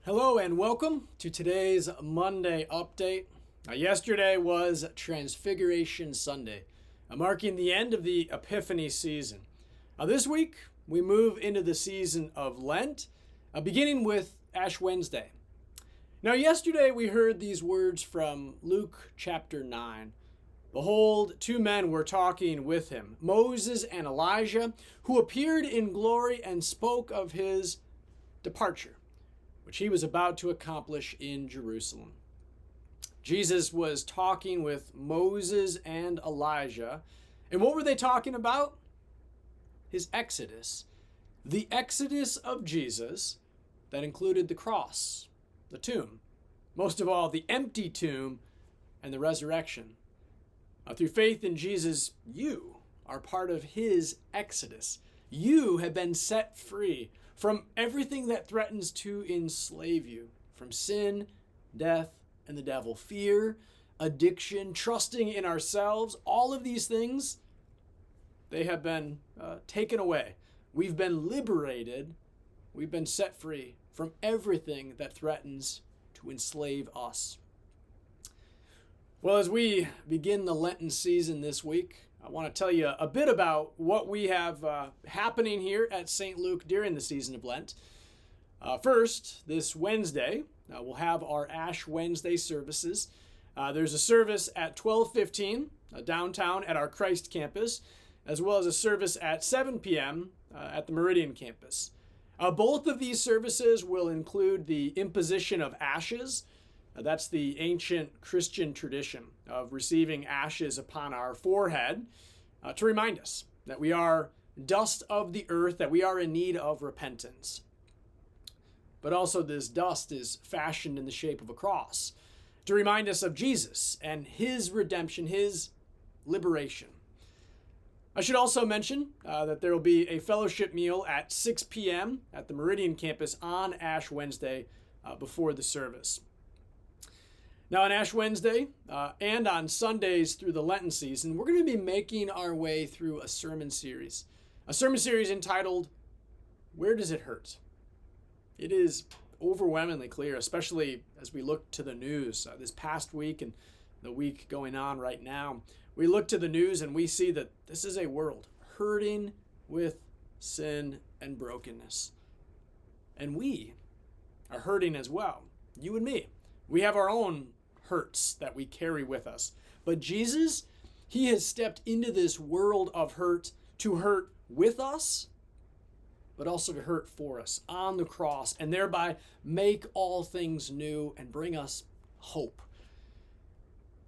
Hello and welcome to today's Monday update. Yesterday was Transfiguration Sunday, marking the end of the Epiphany season. This week, we move into the season of Lent, beginning with Ash Wednesday. Now, yesterday we heard these words from Luke chapter 9. Behold, two men were talking with him, Moses and Elijah, who appeared in glory and spoke of his departure, which he was about to accomplish in Jerusalem. Jesus was talking with Moses and Elijah. And what were they talking about? His exodus. The exodus of Jesus that included the cross, the tomb, most of all, the empty tomb and the resurrection. Through faith in Jesus, you are part of his exodus. You have been set free from everything that threatens to enslave you, from sin, death, and the devil. Fear, addiction, trusting in ourselves, all of these things, they have been taken away. We've been liberated. We've been set free from everything that threatens to enslave us. Well, as we begin the Lenten season this week, I want to tell you a bit about what we have happening here at St. Luke during the season of Lent. First, this Wednesday, we'll have our Ash Wednesday services. There's a service at 12:15 downtown at our Christ campus, as well as a service at 7 p.m. At the Meridian campus. Both of these services will include the imposition of ashes. That's the ancient Christian tradition of receiving ashes upon our forehead to remind us that we are dust of the earth, that we are in need of repentance. But also this dust is fashioned in the shape of a cross to remind us of Jesus and his redemption, his liberation. I should also mention that there will be a fellowship meal at 6 p.m. at the Meridian campus on Ash Wednesday before the service. Now, on Ash Wednesday and on Sundays through the Lenten season, we're going to be making our way through a sermon series entitled, Where Does It Hurt? It is overwhelmingly clear, especially as we look to the news this past week and the week going on right now. We look to the news and we see that this is a world hurting with sin and brokenness. And we are hurting as well, you and me. We have our own hurts that we carry with us. But Jesus, he has stepped into this world of hurt to hurt with us, but also to hurt for us on the cross and thereby make all things new and bring us hope.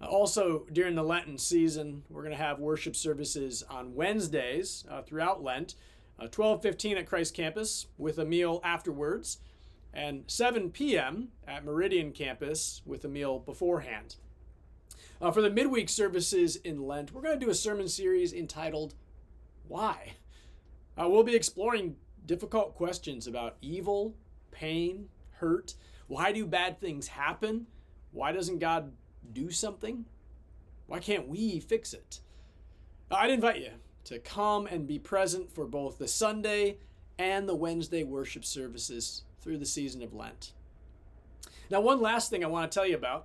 Also, during the Lenten season, we're going to have worship services on Wednesdays throughout Lent, 12:15 at Christ Campus with a meal afterwards, and 7 p.m. at Meridian Campus with a meal beforehand. For the midweek services in Lent, we're going to do a sermon series entitled, Why? We'll be exploring difficult questions about evil, pain, hurt. Why do bad things happen? Why doesn't God do something? Why can't we fix it? I'd invite you to come and be present for both the Sunday and the Wednesday worship services through the season of Lent. Now, one last thing I want to tell you about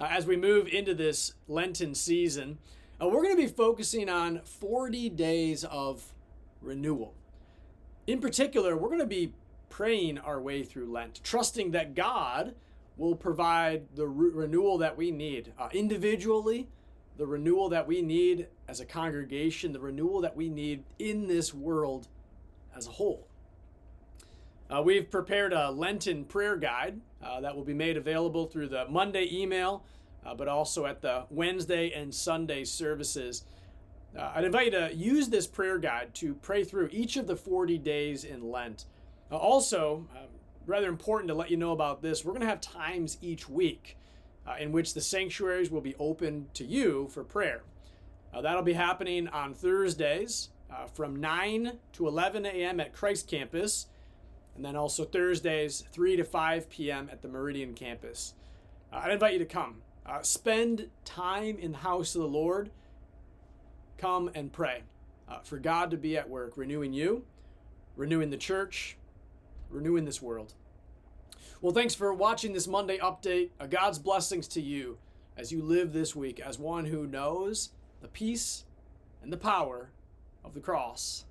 as we move into this Lenten season, we're going to be focusing on 40 days of renewal. In particular, we're going to be praying our way through Lent, trusting that God will provide the renewal that we need individually, the renewal that we need as a congregation, the renewal that we need in this world as a whole. We've prepared a Lenten prayer guide that will be made available through the Monday email, but also at the Wednesday and Sunday services. I'd invite you to use this prayer guide to pray through each of the 40 days in Lent. Also, rather important to let you know about this, we're going to have times each week in which the sanctuaries will be open to you for prayer. That'll be happening on Thursdays from 9 to 11 a.m. at Christ Campus, and then also Thursdays 3 to 5 p.m. at the Meridian Campus. I'd invite you to come. Spend time in the house of the Lord. Come and pray for God to be at work, renewing you, renewing the church, renewing this world. Well, thanks for watching this Monday update. God's blessings to you as you live this week as one who knows the peace and the power of the cross.